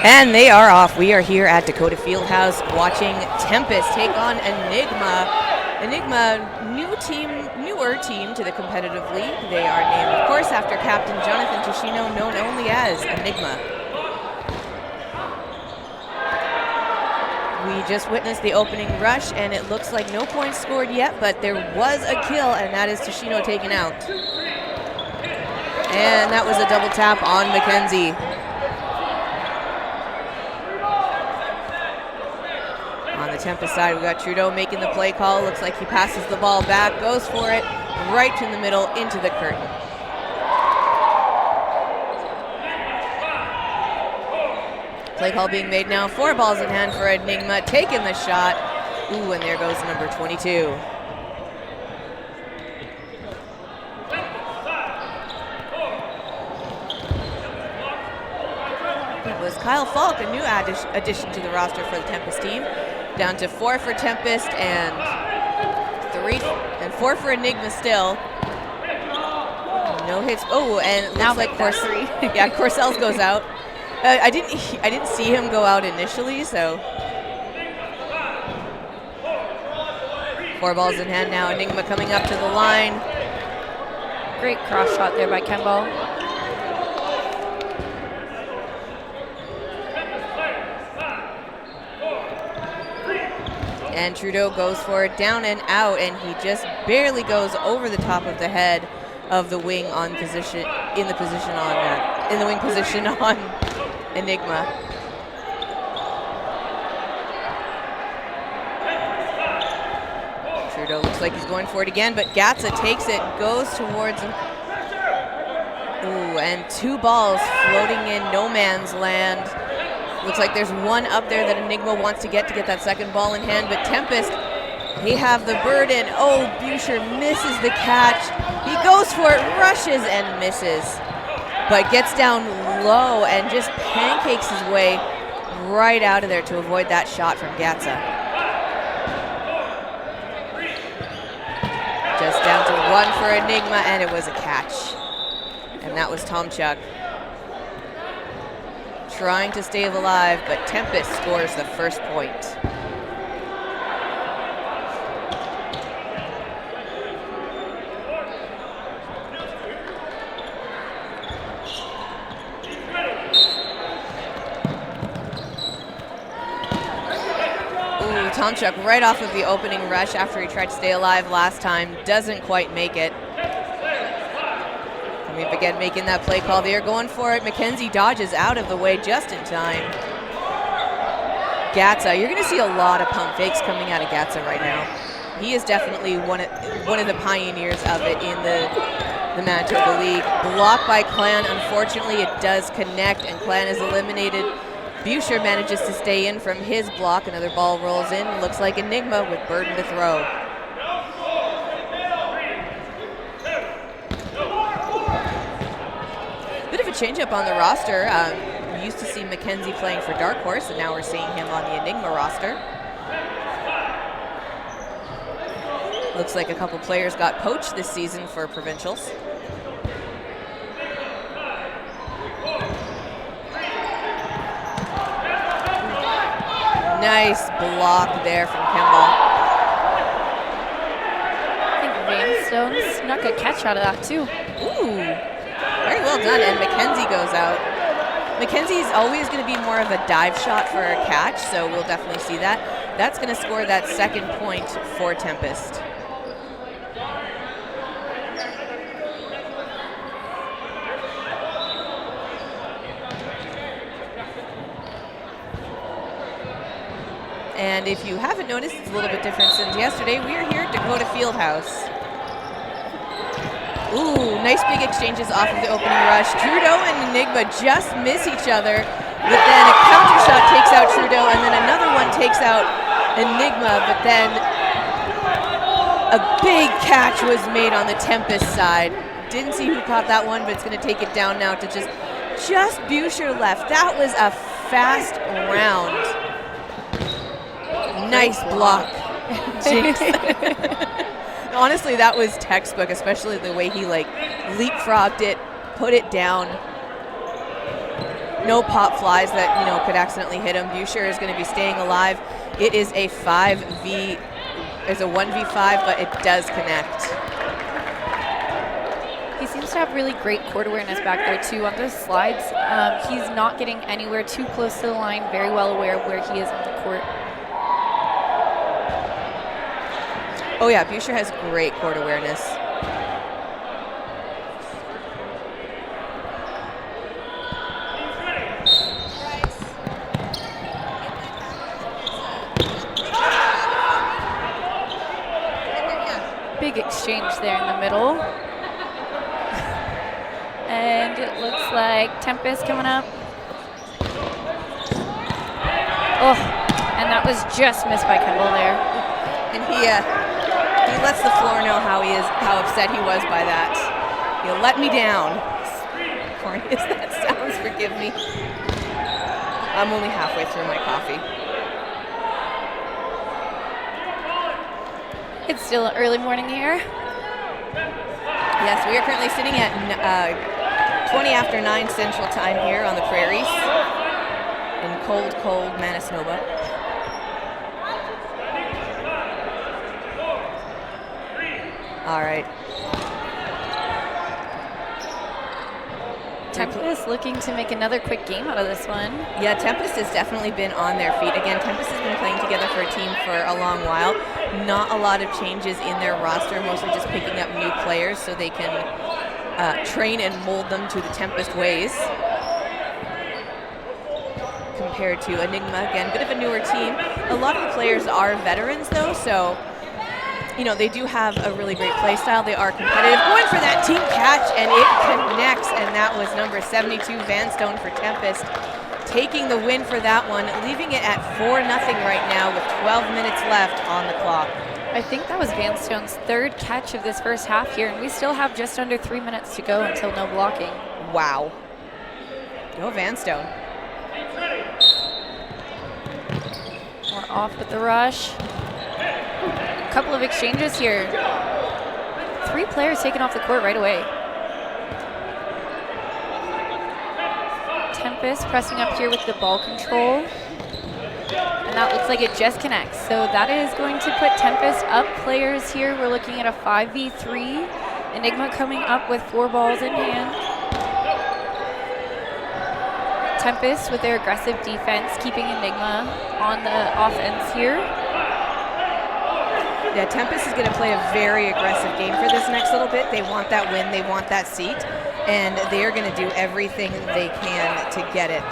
And they are off. We are here at Dakota Fieldhouse watching Tempest take on Enigma. Enigma, newer team to the competitive league. They are named, of course, after Captain Jonathan Tishino, known only as Enigma. We just witnessed the opening rush, and it looks like no points scored yet, but there was a kill, and that is Tishino taken out. And that was a double tap on Mackenzie. On the Tempest side, we got Trudeau making the play call. Looks like he passes the ball back, goes for it, right in the middle, into the curtain. Play call being made now. 4 balls in hand for Enigma, taking the shot. Ooh, and there goes number 22. It was Kyle Falk, a new addition to the roster for the Tempest team. Down to 4 for Tempest and 4 for Enigma still. No hits. Oh, and it looks now like yeah, Corsells goes out. I didn't see him go out initially, so 4 balls in hand now. Enigma coming up to the line. Great cross shot there by Kemba. And Trudeau goes for it, down and out, and he just barely goes over the top of the head of the wing on position in the wing position on Enigma. Trudeau looks like he's going for it again, but Gatza takes it, goes towards him. Ooh, and 2 balls floating in no man's land. Looks like there's one up there that Enigma wants to get that second ball in hand, but Tempest, he have the burden. Oh, Boucher misses the catch. He goes for it, rushes and misses, but gets down low and just pancakes his way right out of there to avoid that shot from Gatza. Just down to 1 for Enigma, and it was a catch. And that was Tomchuk trying to stay alive, but Tempest scores the first point. Ooh, Tomchuk right off of the opening rush after he tried to stay alive last time, doesn't quite make it. We've again making that play call. They're going for it. Mackenzie dodges out of the way just in time. Gatza, you're going to see a lot of pump fakes coming out of Gatza right now. He is definitely one of the pioneers of it in the Manitoba League. Blocked by Clan. Unfortunately, it does connect, and Clan is eliminated. Boucher manages to stay in from his block. Another ball rolls in. Looks like Enigma with burden to throw. Change up on the roster. We used to see Mackenzie playing for Dark Horse, and now we're seeing him on the Enigma roster. Looks like a couple players got poached this season for provincials. Nice block there from Kemba. I think Vanstone snuck a catch out of that too. Ooh. Very well done, and Mackenzie goes out. Mackenzie's always going to be more of a dive shot for a catch, so we'll definitely see that. That's going to score that second point for Tempest. And if you haven't noticed, it's a little bit different since yesterday. We are here at Dakota Fieldhouse. Ooh, nice big exchanges off of the opening rush. Trudeau and Enigma just miss each other, but then a counter shot takes out Trudeau, and then another one takes out Enigma, but then a big catch was made on the Tempest side. Didn't see who caught that one, but it's going to take it down now to just Boucher left. That was a fast round. Nice block. Jinx. Honestly, that was textbook, especially the way he leapfrogged it, put it down. no pop flies that, you know, could accidentally hit him. Boucher is going to be staying alive. It is a 1v5, but it does connect. He seems to have really great court awareness back there, too. On those slides, he's not getting anywhere too close to the line, very well aware of where he is on the court. Oh, yeah, Boucher has great court awareness. Big exchange there in the middle. And it looks like Tempest coming up. Oh, and that was just missed by Kemble there. And he lets the floor know how upset he was by that. You let me down. Corny as that sounds, forgive me. I'm only halfway through my coffee. It's still early morning here. Yes, we are currently sitting at 20 after 9 Central Time here on the prairies in cold, cold Manitoba. All right. Tempest looking to make another quick game out of this one. Yeah, Tempest has definitely been on their feet. Again, Tempest has been playing together for a team for a long while. Not a lot of changes in their roster, mostly just picking up new players so they can train and mold them to the Tempest ways. Compared to Enigma, again, bit of a newer team. A lot of the players are veterans though, so you know, they do have a really great play style. They are competitive. Going for that team catch, and it connects, and that was number 72, Vanstone for Tempest, taking the win for that one, leaving it at 4-0 right now with 12 minutes left on the clock. I think that was Vanstone's third catch of this first half here, and we still have just under 3 minutes to go until no blocking. Wow. Go Vanstone. We're off with the rush. Couple of exchanges here. 3 players taken off the court right away. Tempest pressing up here with the ball control. And that looks like it just connects. So that is going to put Tempest up players here. We're looking at a 5v3. Enigma coming up with 4 balls in hand. Tempest with their aggressive defense, keeping Enigma on the offense here. Yeah, Tempest is going to play a very aggressive game for this next little bit. They want that win, they want that seat, and they are going to do everything they can to get it.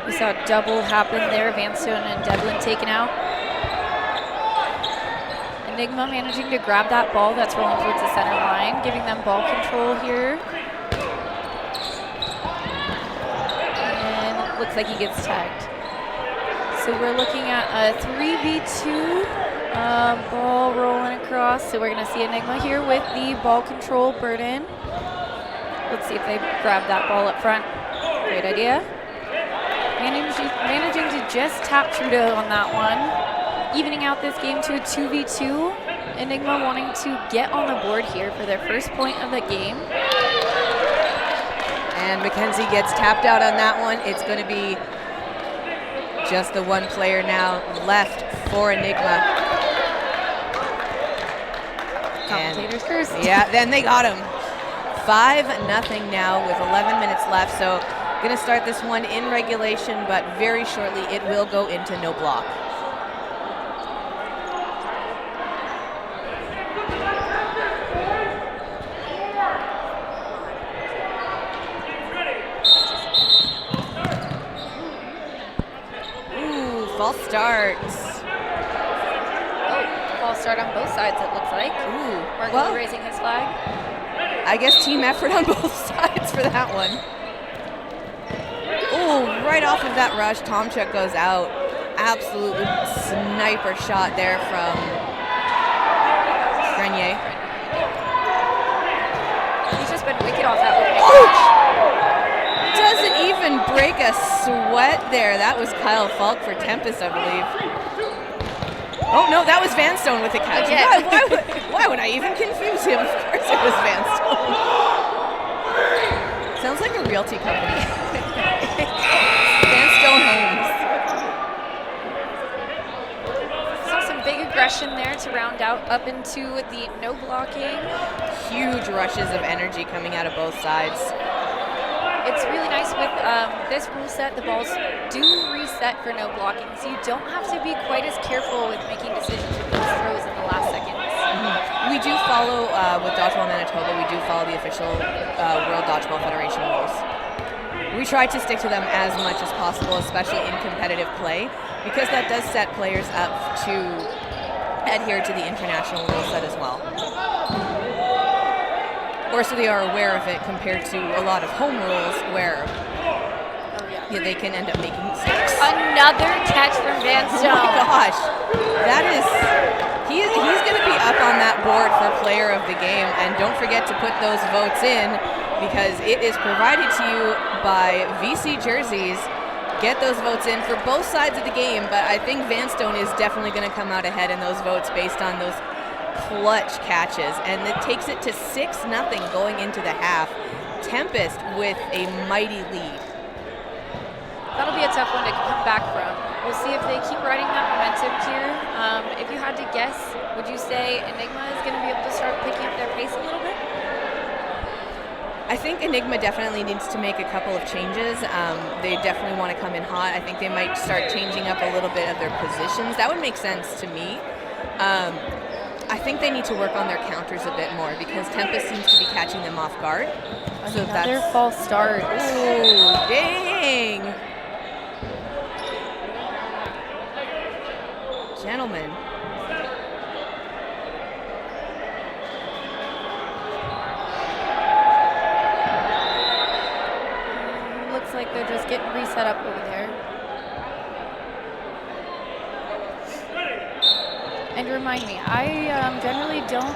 We saw a double happen there, Vanstone and Devlin taken out. Enigma managing to grab that ball that's rolling towards the center line, giving them ball control here. And it looks like he gets tagged. So we're looking at a 3v2. Ball rolling across, so we're going to see Enigma here with the ball control burden. Let's see if they grab that ball up front. Great idea. Managing to just tap Trudeau on that one. Evening out this game to a 2v2. Enigma wanting to get on the board here for their first point of the game. And Mackenzie gets tapped out on that one. It's going to be just the one player now left for Enigma. Commentators first. Yeah, then they got him. 5-0 now with 11 minutes left. So going to start this one in regulation, but very shortly it will go into no block. Ooh, false starts. False start on both sides, it looks like. Ooh, Margot raising his flag. I guess team effort on both sides for that one. Ooh, right off of that rush, Tomchuk goes out. Absolute sniper shot there from Grenier. He's just been wicked off that opening. Doesn't even break a sweat there. That was Kyle Falk for Tempest, I believe. Oh, no, that was Vanstone with the catch. Why would I even confuse him? Of course it was Vanstone. Sounds like a realty company. round out up into the no blocking. Huge rushes of energy coming out of both sides. It's really nice with this rule set, the balls do reset for no blocking, so you don't have to be quite as careful with making decisions with those throws in the last seconds. We do follow, with Dodgeball Manitoba, we do follow the official World Dodgeball Federation rules. We try to stick to them as much as possible, especially in competitive play, because that does set players up to adhere to the international rule set as well. Or so they are aware of it, compared to a lot of home rules where they can end up making mistakes. Another catch from Van Stone. Oh my gosh, that is, he's going to be up on that board for player of the game, and don't forget to put those votes in, because it is provided to you by VC Jerseys. Get those votes in for both sides of the game, but I think Van Stone is definitely going to come out ahead in those votes based on those clutch catches, and it takes it to 6-0 going into the half. Tempest with a mighty lead. That'll be a tough one to come back from. We'll see if they keep riding that momentum here. If you had to guess, would you say Enigma is going to be able to start picking up their pace a little bit? I think Enigma definitely needs to make a couple of changes. They definitely want to come in hot. I think they might start changing up a little bit of their positions. That would make sense to me. I think they need to work on their counters a bit more, because Tempest seems to be catching them off guard. So Another false start. Ooh, dang! Gentlemen. Looks like they're just getting reset up over there. And remind me, I generally don't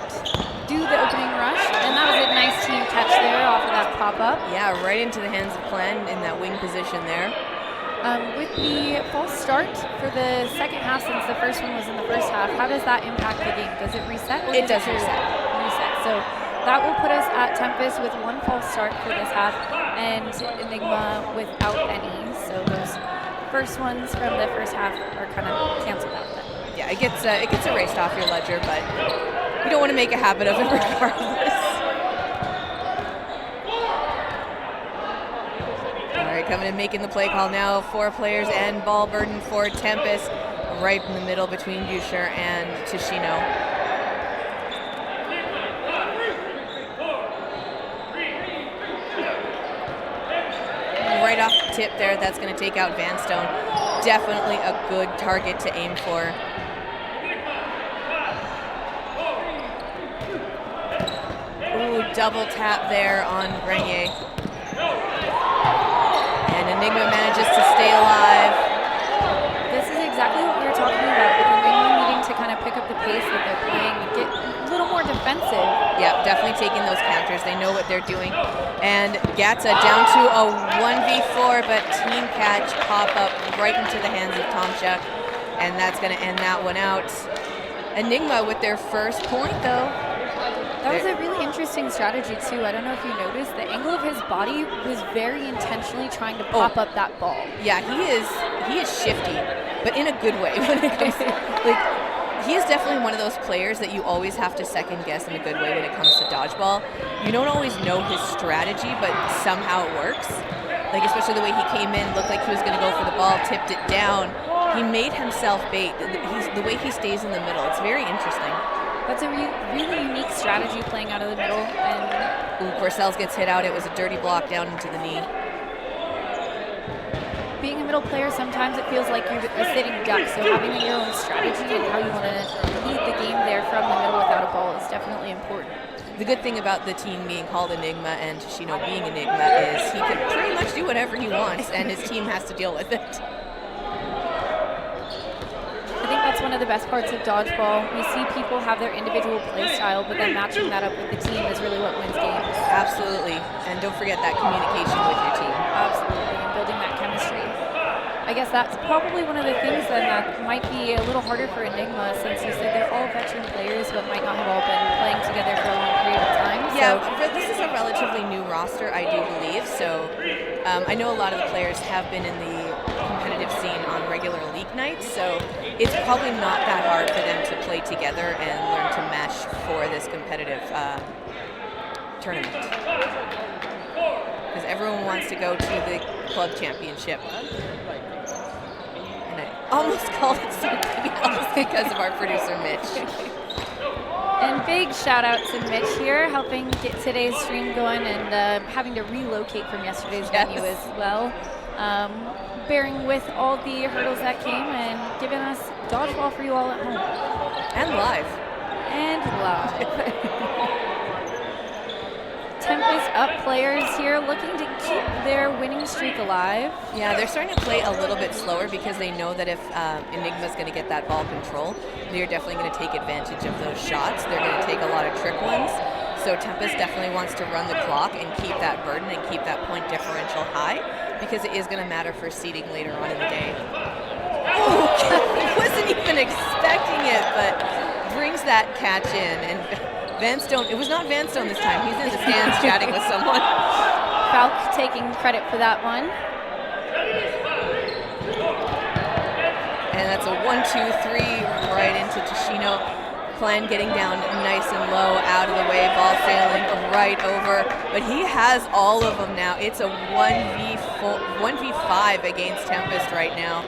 do the opening rush, and that was a nice team catch there off of that pop-up. Yeah, right into the hands of Glenn in that wing position there. With the false start for the second half, since the first one was in the first half, how does that impact the game? Does it reset? It does reset. So that will put us at Tempest with one false start for this half, and Enigma without any. So those first ones from the first half are kind of canceled out then. Yeah, it gets erased off your ledger, but you don't want to make a habit of it regardless. All right, coming and making the play call now. 4 players and ball burden for Tempest, right in the middle between Boucher and Tishino. Right off the tip there, that's going to take out Van Stone. Definitely a good target to aim for. Ooh, double tap there on Grenier. And Enigma manages to stay alive. This is exactly what we were talking about, with Enigma needing to kind of pick up the pace that they're playing, get a little more defensive. Yeah, definitely taking those counters. They know what they're doing. And Gatza down to a 1v4, but team catch pop up right into the hands of Tomchuk. And that's going to end that one out. Enigma with their first point, though. That was a really interesting strategy, too. I don't know if you noticed, the angle of his body was very intentionally trying to pop up that ball. Yeah, he is shifty, but in a good way when it comes to, like, he is definitely one of those players that you always have to second guess in a good way when it comes to dodgeball. You don't always know his strategy, but somehow it works. Like, especially the way he came in, looked like he was going to go for the ball, tipped it down. He made himself bait. The way he stays in the middle, it's very interesting. That's a really unique strategy, playing out of the middle. And Corsells gets hit out. It was a dirty block down into the knee. Being a middle player, sometimes it feels like you're a sitting duck, so having your own strategy and how you want to lead the game there from the middle without a ball is definitely important. The good thing about the team being called Enigma and Tishino being Enigma is he can pretty much do whatever he wants, and his team has to deal with it. I think that's one of the best parts of dodgeball. We see people have their individual play style, but then matching that up with the team is really what wins games. Absolutely. And don't forget that communication with your team. Absolutely, and building that chemistry. I guess that's probably one of the things then that might be a little harder for Enigma, since you said they're all veteran players, but might not have all been playing together for a long period of time. Yeah, but this is a relatively new roster, I do believe. So I know a lot of the players have been in the competitive scene on regular league nights, so it's probably not that hard for them to play together and learn to mesh for this competitive tournament. Because everyone wants to go to the club championship. And I almost called it something else because of our producer, Mitch. And big shout out to Mitch here, helping get today's stream going and having to relocate from yesterday's venue as well. Bearing with all the hurdles that came and giving us dodgeball for you all at home. And live. And live. Tempest up players here looking to keep their winning streak alive. Yeah, they're starting to play a little bit slower because they know that if Enigma's going to get that ball control, they're definitely going to take advantage of those shots. They're going to take a lot of trick ones. So Tempest definitely wants to run the clock and keep that burden and keep that point differential high because it is going to matter for seeding later on in the day. Oh, wasn't even expecting it, but brings that catch in. And Vanstone, it was not Vanstone this time. He's in the stands chatting with someone. Falk taking credit for that one. And that's a 1-2-3 right into Tashino. Plan getting down nice and low, out of the way, ball sailing right over. But he has all of them now. It's a 1v5 against Tempest right now.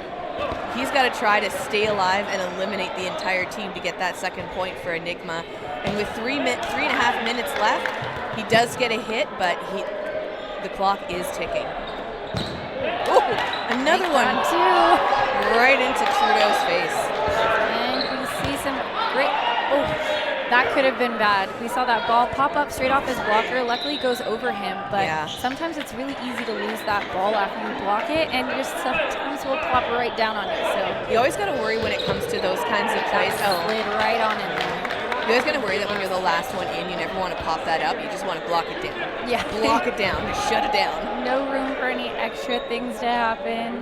He's got to try to stay alive and eliminate the entire team to get that second point for Enigma. And with 3.5 minutes left, he does get a hit, but the clock is ticking. Oh, another one right into Trudeau's face. And we see some great, that could have been bad. We saw that ball pop up straight off his blocker. Luckily it goes over him, but sometimes it's really easy to lose that ball after you block it, and just sometimes will plop right down on you. So you always got to worry when it comes to those kinds of plays. Slid right on in there. You always got to worry that when you're the last one in, you never want to pop that up. You just want to block it down. Yeah. Block it down. Shut it down. No room for any extra things to happen.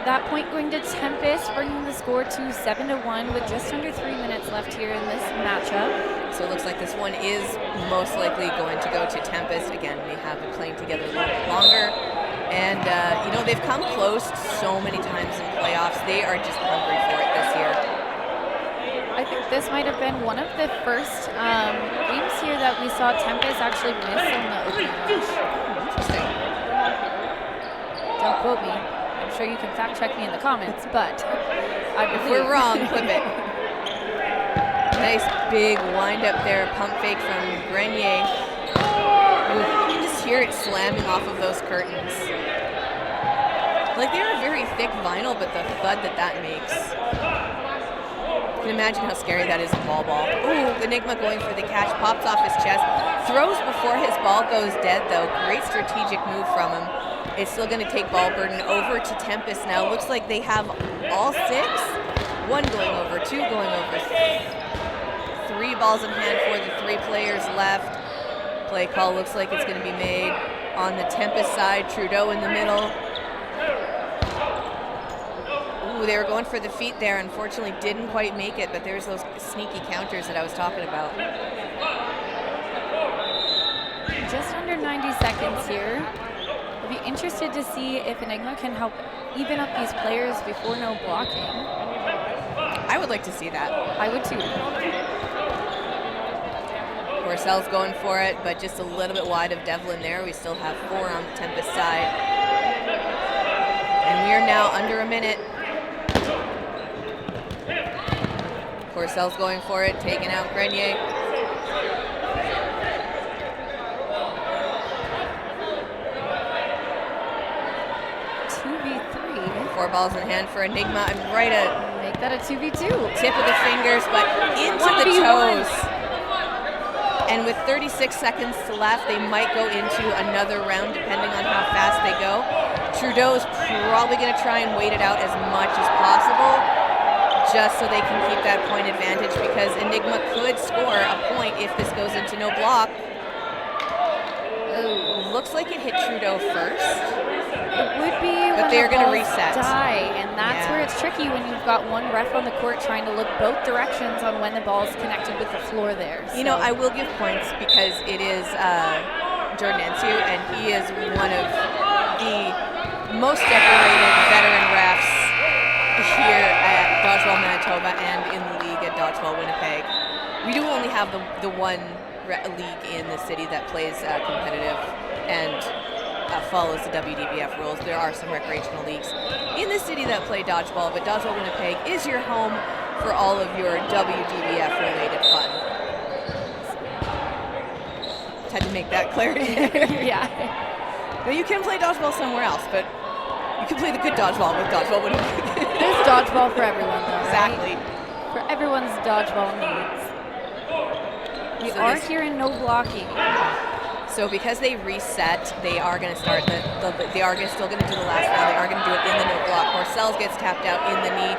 That point going to Tempest, bringing the score to 7-1 with just under 3 minutes left here in this matchup. So it looks like this one is most likely going to go to Tempest. Again, they have been playing together a little bit longer. And, they've come close so many times in playoffs. They are just hungry for it this year. I think this might have been one of the first games here that we saw Tempest actually miss on the opening match. Interesting. Don't quote me. I'm sure you can fact check me in the comments, but I believe. If we're wrong, clip it. Nice big wind up there, pump fake from Grenier. You can just hear it slamming off of those curtains. Like they're a very thick vinyl, but the thud that makes. You can imagine how scary that is in ball. Ooh, Enigma going for the catch, pops off his chest, throws before his ball goes dead though. Great strategic move from him. It's still going to take ball burden over to Tempest now. Looks like they have all 6. 1 going over, 2 going over. 3 balls in hand for the 3 players left. Play call looks like it's going to be made on the Tempest side. Trudeau in the middle. Ooh, they were going for the feet there. Unfortunately, didn't quite make it, but there's those sneaky counters that I was talking about. Just under 90 seconds here. I'll be interested to see if Enigma can help even up these players before no blocking. I would like to see that. I would too. Porcel's going for it, but just a little bit wide of Devlin there. We still have 4 on the Tempest side. And we are now under a minute. Porcel's going for it, taking out Grenier. 4 balls in hand for Enigma. I'm right at make that a 2v2. Tip of the fingers, but into the toes. And with 36 seconds left, they might go into another round depending on how fast they go. Trudeau's probably going to try and wait it out as much as possible just so they can keep that point advantage, because Enigma could score a point if this goes into no block. Ooh, looks like it hit Trudeau first. It would be, but they're going to reset. And that's where it's tricky when you've got one ref on the court trying to look both directions on when the ball is connected with the floor there. You know, I will give points because it is Jordan Ensu, and he is one of the most decorated veteran refs here at Dodgeball Manitoba and in the league at Dodgeball Winnipeg, we do only have the one league in the city that plays competitive and follows the WDBF rules. There are some recreational leagues in the city that play dodgeball, but Dodgeball Winnipeg is your home for all of your WDBF related fun. Had to make that clarity. Yeah. Now you can play dodgeball somewhere else, but you can play the good dodgeball with Dodgeball Winnipeg. There's dodgeball for everyone, though, Exactly. right? For everyone's dodgeball needs. We are hearing no blocking. So because they reset, they are going to start they are still going to do the last round. They are going to do it in the no block. Marcel's gets tapped out in the knee.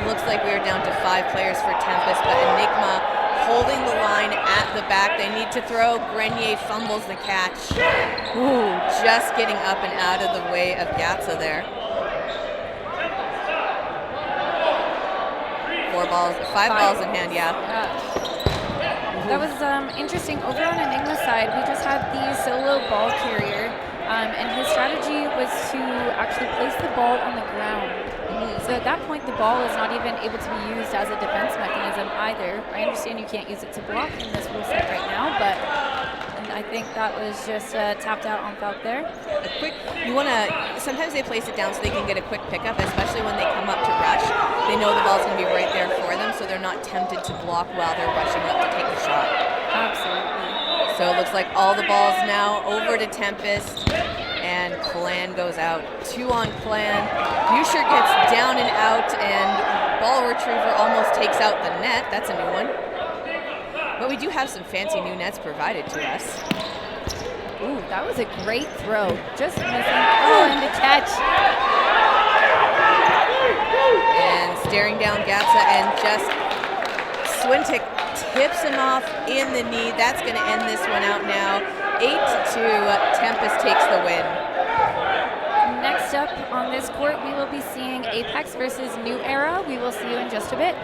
Looks like we are down to 5 players for Tempest, but Enigma holding the line at the back. They need to throw. Grenier fumbles the catch. Ooh, just getting up and out of the way of Gatsa there. 5 balls in hand, yeah. That was interesting. Over on Enigma's side, we just had the solo ball carrier, and his strategy was to actually place the ball on the ground. So at that point, the ball is not even able to be used as a defense mechanism either. I understand you can't use it to block in this rule set right now, but I think that was just tapped out on Falk there. Sometimes they place it down so they can get a quick pickup, especially when they come up to rush. They know the ball's going to be right there for them, so they're not tempted to block while they're rushing up to take the shot. Absolutely. So it looks like all the balls now over to Tempest, and Clan goes out. 2 on Clan. Buscher gets down and out, and ball retriever almost takes out the net. That's a new one. But we do have some fancy new nets provided to us. Ooh, that was a great throw. Just missing. Oh, and the catch. And staring down Gatsa, and just Swintik tips him off in the knee. That's going to end this one out now. 8-2, Tempest takes the win. Next up on this court, we will be seeing Apex versus New Era. We will see you in just a bit.